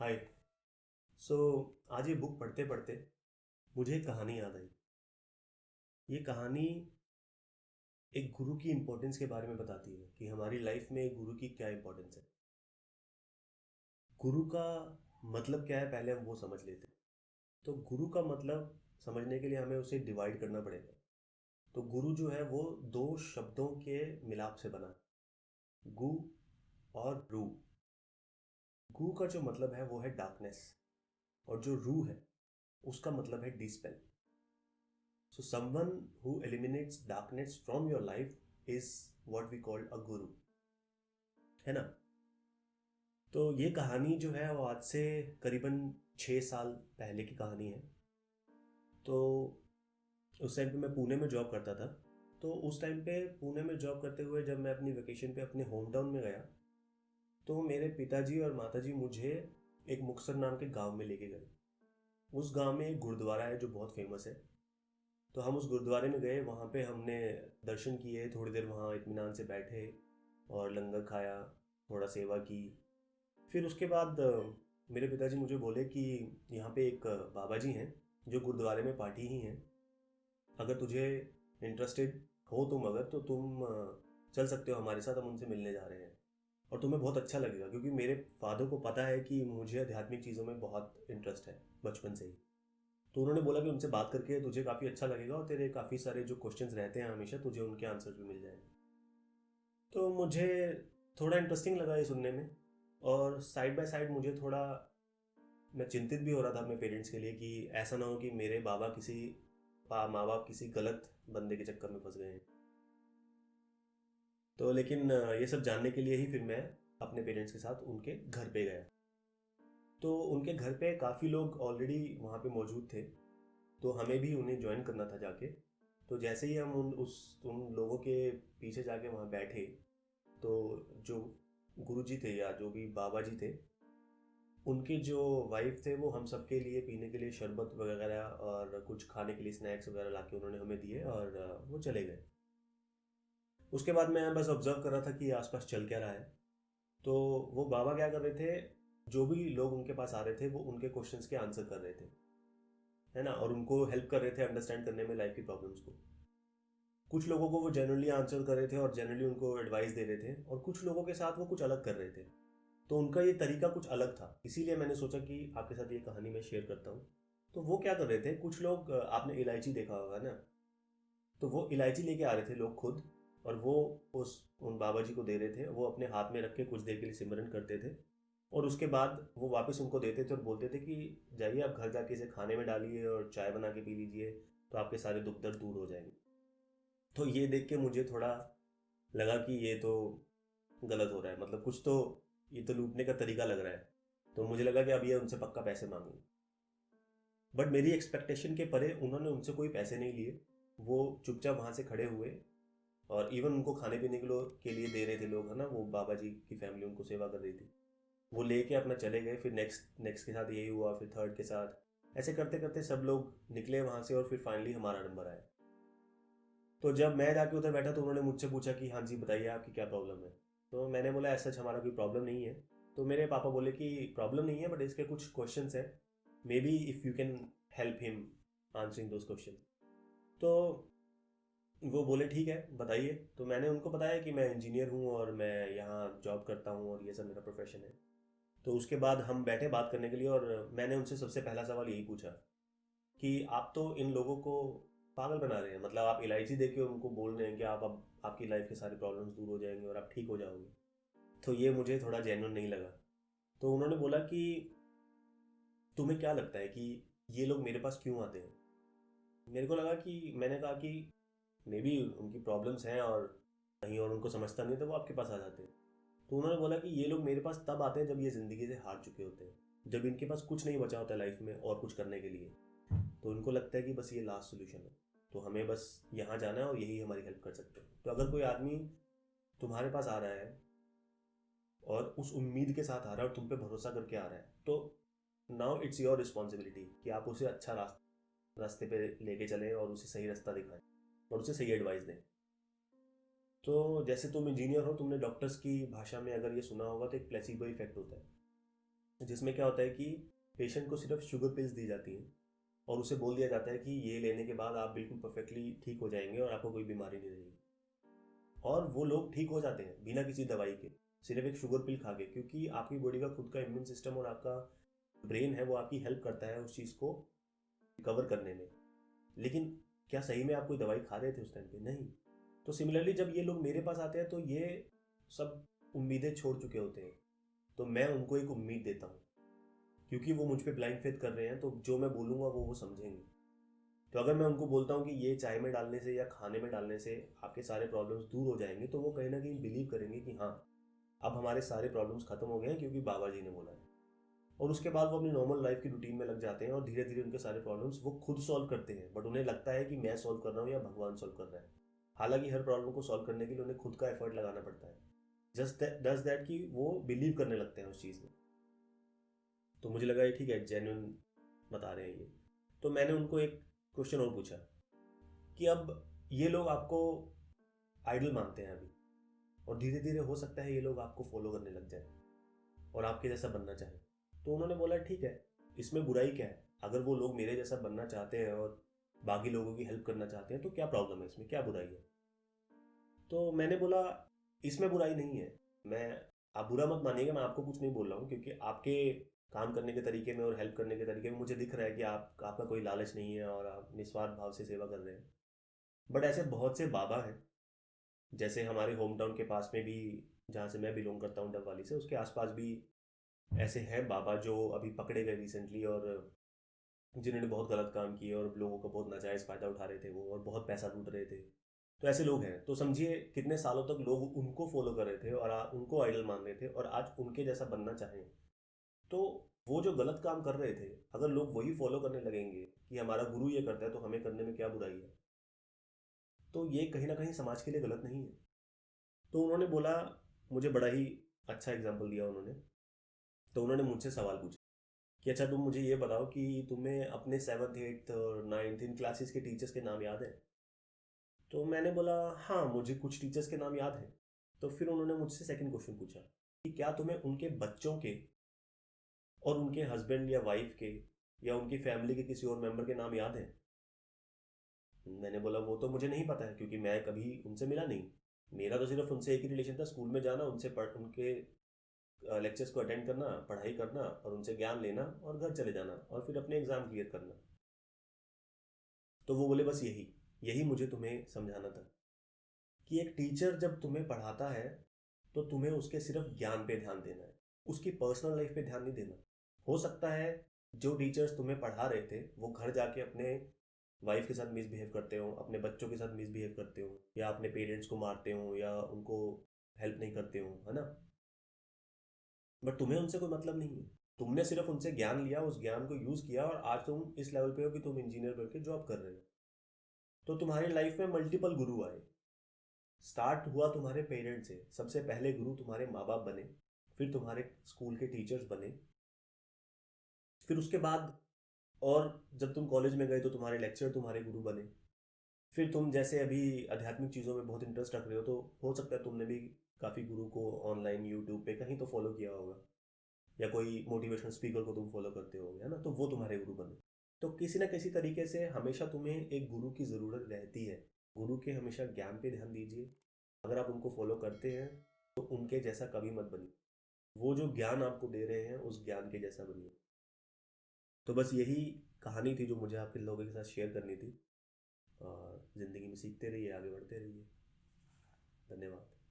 हाय। सो आज ये बुक पढ़ते पढ़ते मुझे एक कहानी याद आई। ये कहानी एक गुरु की इम्पोर्टेंस के बारे में बताती है कि हमारी लाइफ में एक गुरु की क्या इम्पोर्टेंस है। गुरु का मतलब क्या है, पहले हम वो समझ लेते हैं। तो गुरु का मतलब समझने के लिए हमें उसे डिवाइड करना पड़ेगा। तो गुरु जो है वो दो शब्दों के मिलाप से बना है, गु और रू। गु का जो मतलब है वो है डार्कनेस, और जो रू है उसका मतलब है dispel. So someone who eliminates darkness from your life is what we call a guru, है ना। तो ये कहानी जो है वो आज से करीबन 6 साल पहले की कहानी है। तो उस टाइम पे मैं पुणे में जॉब करता था। तो उस टाइम पे पुणे में जॉब करते हुए जब मैं अपनी वेकेशन पे अपने होम टाउन में गया, तो मेरे पिताजी और माताजी मुझे एक मुक्तसर नाम के गांव में लेके गए। उस गांव में एक गुरुद्वारा है जो बहुत फेमस है। तो हम उस गुरुद्वारे में गए, वहाँ पे हमने दर्शन किए, थोड़ी देर वहाँ इत्मीनान से बैठे और लंगर खाया, थोड़ा सेवा की। फिर उसके बाद मेरे पिताजी मुझे बोले कि यहाँ पे एक बाबा जी हैं जो गुरुद्वारे में पाठी ही हैं। अगर तुझे इंटरेस्टेड हो तुम, अगर तो तुम चल सकते हो हमारे साथ, हम उनसे मिलने जा रहे हैं और तुम्हें बहुत अच्छा लगेगा, क्योंकि मेरे फादर को पता है कि मुझे आध्यात्मिक चीज़ों में बहुत इंटरेस्ट है बचपन से ही। तो उन्होंने बोला कि उनसे बात करके तुझे काफ़ी अच्छा लगेगा और तेरे काफ़ी सारे जो क्वेश्चंस रहते हैं हमेशा, तुझे उनके आंसर भी मिल जाएंगे। तो मुझे थोड़ा इंटरेस्टिंग लगा ये सुनने में। और साइड बाय साइड मुझे थोड़ा, मैं चिंतित भी हो रहा था अपने पेरेंट्स के लिए कि ऐसा ना हो कि मेरे बाबा किसी माँ बाप किसी गलत बंदे के चक्कर में फंस गए हैं। तो लेकिन ये सब जानने के लिए ही फिर मैं अपने पेरेंट्स के साथ उनके घर पे गया। तो उनके घर पे काफ़ी लोग ऑलरेडी वहाँ पे मौजूद थे, तो हमें भी उन्हें ज्वाइन करना था जाके। तो जैसे ही हम उन लोगों के पीछे जाके वहाँ बैठे, तो जो गुरुजी थे या जो भी बाबा जी थे, उनके जो वाइफ थे वो हम सबके लिए पीने के लिए शरबत वगैरह और कुछ खाने के लिए स्नैक्स वगैरह लाके उन्होंने हमें दिए और वो चले गए। उसके बाद मैं बस ऑब्जर्व कर रहा था कि आसपास चल क्या रहा है। तो वो बाबा क्या कर रहे थे, जो भी लोग उनके पास आ रहे थे वो उनके क्वेश्चंस के आंसर कर रहे थे, है ना, और उनको हेल्प कर रहे थे अंडरस्टैंड करने में लाइफ की प्रॉब्लम्स को। कुछ लोगों को वो जनरली आंसर कर रहे थे और जनरली उनको एडवाइस दे रहे थे, और कुछ लोगों के साथ वो कुछ अलग कर रहे थे। तो उनका ये तरीका कुछ अलग था, इसीलिए मैंने सोचा कि आपके साथ ये कहानी मैं शेयर करता हूँ। तो वो क्या कर रहे थे, कुछ लोग, आपने इलायची देखा होगा ना, तो वो इलायची लेके आ रहे थे लोग खुद, और वो उस उन बाबा जी को दे रहे थे। वो अपने हाथ में रख के कुछ देर के लिए सिमरन करते थे, और उसके बाद वो वापस उनको देते थे और बोलते थे कि जाइए आप घर जाके इसे खाने में डालिए और चाय बना के पी लीजिए, तो आपके सारे दुख दर्द दूर हो जाएंगे। तो ये देख के मुझे थोड़ा लगा कि ये तो गलत हो रहा है, मतलब कुछ तो, ये तो लूटने का तरीका लग रहा है। तो मुझे लगा कि अब ये उनसे पक्का पैसे मांगेंगे। बट मेरी एक्सपेक्टेशन के परे उन्होंने उनसे कोई पैसे नहीं लिए। वो चुपचाप वहाँ से खड़े हुए, और इवन उनको खाने पीने के लिए दे रहे थे लोग, है ना, वो बाबा जी की फैमिली उनको सेवा कर रही थी। वो लेके अपना चले गए। फिर नेक्स्ट नेक्स्ट के साथ यही हुआ, फिर थर्ड के साथ, ऐसे करते करते सब लोग निकले वहाँ से, और फिर फाइनली हमारा नंबर आया। तो जब मैं जाके उधर बैठा तो उन्होंने मुझसे पूछा कि हाँ जी बताइए आपकी क्या प्रॉब्लम है। तो मैंने बोला ऐसा सच हमारा कोई प्रॉब्लम नहीं है। तो मेरे पापा बोले कि प्रॉब्लम नहीं है, बट इसके कुछ क्वेश्चंस हैं, may be if you can help him answering those question. तो वो बोले ठीक है बताइए। तो मैंने उनको बताया कि मैं इंजीनियर हूँ और मैं यहाँ जॉब करता हूँ और ये सब मेरा प्रोफेशन है। तो उसके बाद हम बैठे बात करने के लिए, और मैंने उनसे सबसे पहला सवाल यही पूछा कि आप तो इन लोगों को पागल बना रहे हैं, मतलब आप इलायची देके उनको बोल रहे हैं कि आप अब आपकी लाइफ के सारे प्रॉब्लम्स दूर हो जाएंगे और आप ठीक हो जाओगे। तो ये मुझे थोड़ा जेन्युइन नहीं लगा। तो उन्होंने बोला कि तुम्हें क्या लगता है कि ये लोग मेरे पास क्यों आते हैं। मेरे को लगा कि, मैंने कहा कि मे बी उनकी प्रॉब्लम्स हैं और कहीं और उनको समझता नहीं, तो वो आपके पास आ जाते हैं। तो उन्होंने बोला कि ये लोग मेरे पास तब आते हैं जब ये ज़िंदगी से हार चुके होते हैं, जब इनके पास कुछ नहीं बचा होता है लाइफ में और कुछ करने के लिए। तो उनको लगता है कि बस ये लास्ट सोल्यूशन है, तो हमें बस यहाँ जाना है और यही हमारी हेल्प कर सकते हैं। तो अगर कोई आदमी तुम्हारे पास आ रहा है और उस उम्मीद के साथ आ रहा है और तुम पे भरोसा करके आ रहा है, तो नाउ इट्स योर रिस्पॉन्सिबिलिटी कि आप उसे अच्छा रास्ते पे लेके चलें और उसे सही रास्ता दिखाएं और उसे सही एडवाइस दें। तो जैसे तुम इंजीनियर हो, तुमने डॉक्टर्स की भाषा में अगर ये सुना होगा तो एक प्लेसिबो इफेक्ट होता है। जिसमें क्या होता है कि पेशेंट को सिर्फ शुगर पिल्स दी जाती हैं और उसे बोल दिया जाता है कि ये लेने के बाद आप बिल्कुल परफेक्टली ठीक हो जाएंगे और आपको कोई बीमारी नहीं रहेगी। और वो लोग ठीक हो जाते हैं बिना किसी दवाई के, सिर्फ एक शुगर पिल खा के, क्योंकि आपकी बॉडी का खुद का इम्यून सिस्टम और आपका ब्रेन है वो आपकी हेल्प करता है उस चीज़ को रिकवर करने में। लेकिन क्या सही में आप कोई दवाई खा रहे थे उस टाइम पे? नहीं। तो सिमिलरली जब ये लोग मेरे पास आते हैं तो ये सब उम्मीदें छोड़ चुके होते हैं, तो मैं उनको एक उम्मीद देता हूँ, क्योंकि वो मुझ पे ब्लाइंड फेथ कर रहे हैं, तो जो मैं बोलूँगा वो समझेंगे। तो अगर मैं उनको बोलता हूँ कि ये चाय में डालने से या खाने में डालने से आपके सारे प्रॉब्लम्स दूर हो जाएंगे, तो वो कहीं ना कहीं बिलीव करेंगे कि हाँ, अब हमारे सारे प्रॉब्लम्स खत्म हो गए हैं क्योंकि बाबा जी ने बोला है। और उसके बाद वो अपनी नॉर्मल लाइफ की रूटीन में लग जाते हैं और धीरे धीरे उनके सारे प्रॉब्लम्स वो खुद सॉल्व करते हैं, बट उन्हें लगता है कि मैं सॉल्व कर रहा हूँ या भगवान सॉल्व कर रहा है। हालांकि हर प्रॉब्लम को सॉल्व करने के लिए उन्हें खुद का एफर्ट लगाना पड़ता है। जस्ट डज दैट कि वो बिलीव करने लगते हैं उस चीज़ में। तो मुझे लगा ये ठीक है, जेन्युइन बता रहे हैं ये। तो मैंने उनको एक क्वेश्चन और पूछा कि अब ये लोग आपको आइडल मानते हैं अभी, और धीरे धीरे हो सकता है ये लोग आपको फॉलो करने लग जाए और आपके जैसा बनना चाहे। तो उन्होंने बोला ठीक है, इसमें बुराई क्या है? अगर वो लोग मेरे जैसा बनना चाहते हैं और बाकी लोगों की हेल्प करना चाहते हैं तो क्या प्रॉब्लम है, इसमें क्या बुराई है? तो मैंने बोला इसमें बुराई नहीं है। मैं, आप बुरा मत मानिएगा, मैं आपको कुछ नहीं बोल रहा हूँ, क्योंकि आपके काम करने के तरीके में और हेल्प करने के तरीके में मुझे दिख रहा है कि आपका कोई लालच नहीं है और आप निस्वार्थ भाव से सेवा कर रहे हैं। बट ऐसे बहुत से बाबा हैं, जैसे हमारे होम टाउन के पास में भी, जहाँ से मैं बिलोंग करता हूँ डबवाली से, उसके आसपास भी ऐसे हैं बाबा जो अभी पकड़े गए रिसेंटली, और जिन्होंने बहुत गलत काम किए और लोगों का बहुत नाजायज़ फ़ायदा उठा रहे थे वो, और बहुत पैसा लूट रहे थे। तो ऐसे लोग हैं, तो समझिए कितने सालों तक लोग उनको फॉलो कर रहे थे और उनको आइडल मान रहे थे, और आज उनके जैसा बनना चाहें तो वो जो गलत काम कर रहे थे, अगर लोग वही फॉलो करने लगेंगे कि हमारा गुरु ये करता है तो हमें करने में क्या बुराई है, तो ये कहीं ना कहीं समाज के लिए गलत नहीं है। तो उन्होंने बोला, मुझे बड़ा ही अच्छा एग्जाम्पल दिया उन्होंने। तो उन्होंने मुझसे सवाल पूछा कि अच्छा तुम मुझे ये बताओ कि तुम्हें अपने 7th 8th और 9th इन क्लासेस के टीचर्स के नाम याद है? तो मैंने बोला हाँ, मुझे कुछ टीचर्स के नाम याद हैं। तो फिर उन्होंने मुझसे सेकंड क्वेश्चन पूछा कि क्या तुम्हें उनके बच्चों के और उनके हस्बैंड या वाइफ के या उनकी फैमिली के किसी और मेंबर के नाम याद हैं? मैंने बोला वो तो मुझे नहीं पता है, क्योंकि मैं कभी उनसे मिला नहीं। मेरा तो सिर्फ उनसे एक ही रिलेशन था, स्कूल में जाना, उनसे पढ़ उनके लेक्चर्स को अटेंड करना, पढ़ाई करना और उनसे ज्ञान लेना और घर चले जाना और फिर अपने एग्ज़ाम क्लियर करना। तो वो बोले बस यही यही मुझे तुम्हें समझाना था कि एक टीचर जब तुम्हें पढ़ाता है तो तुम्हें उसके सिर्फ ज्ञान पे ध्यान देना है, उसकी पर्सनल लाइफ पे ध्यान नहीं देना। हो सकता है जो टीचर्स तुम्हें पढ़ा रहे थे वो घर जाके अपने वाइफ के साथ मिसबिहेव करते हो, अपने बच्चों के साथ मिसबिहेव करते हो, या अपने पेरेंट्स को मारते हो या उनको हेल्प नहीं करते हो, है ना? बट तुम्हें उनसे कोई मतलब नहीं है। तुमने सिर्फ उनसे ज्ञान लिया, उस ज्ञान को यूज़ किया और आज तुम इस लेवल पे हो कि तुम इंजीनियर बन के जॉब कर रहे हो। तो तुम्हारी लाइफ में मल्टीपल गुरु आए। स्टार्ट हुआ तुम्हारे पेरेंट्स से, सबसे पहले गुरु तुम्हारे माँ बाप बने, फिर तुम्हारे स्कूल के टीचर्स बने, फिर उसके बाद, और जब तुम कॉलेज में गए तो तुम्हारे लेक्चर तुम्हारे गुरु बने। फिर तुम जैसे अभी आध्यात्मिक चीज़ों में बहुत इंटरेस्ट रख रहे हो, तो हो सकता है तुमने भी काफ़ी गुरु को ऑनलाइन यूट्यूब पे कहीं तो फॉलो किया होगा, या कोई मोटिवेशनल स्पीकर को तुम फॉलो करते होगे, है ना? तो वो तुम्हारे गुरु बने। तो किसी ना किसी तरीके से हमेशा तुम्हें एक गुरु की ज़रूरत रहती है। गुरु के हमेशा ज्ञान पे ध्यान दीजिए। अगर आप उनको फॉलो करते हैं तो उनके जैसा कभी मत बनिए। वो जो ज्ञान आपको दे रहे हैं उस ज्ञान के जैसा बनिए। तो बस यही कहानी थी जो मुझे आपके लोगों के साथ शेयर करनी थी। और ज़िंदगी में सीखते रहिए, आगे बढ़ते रहिए। धन्यवाद।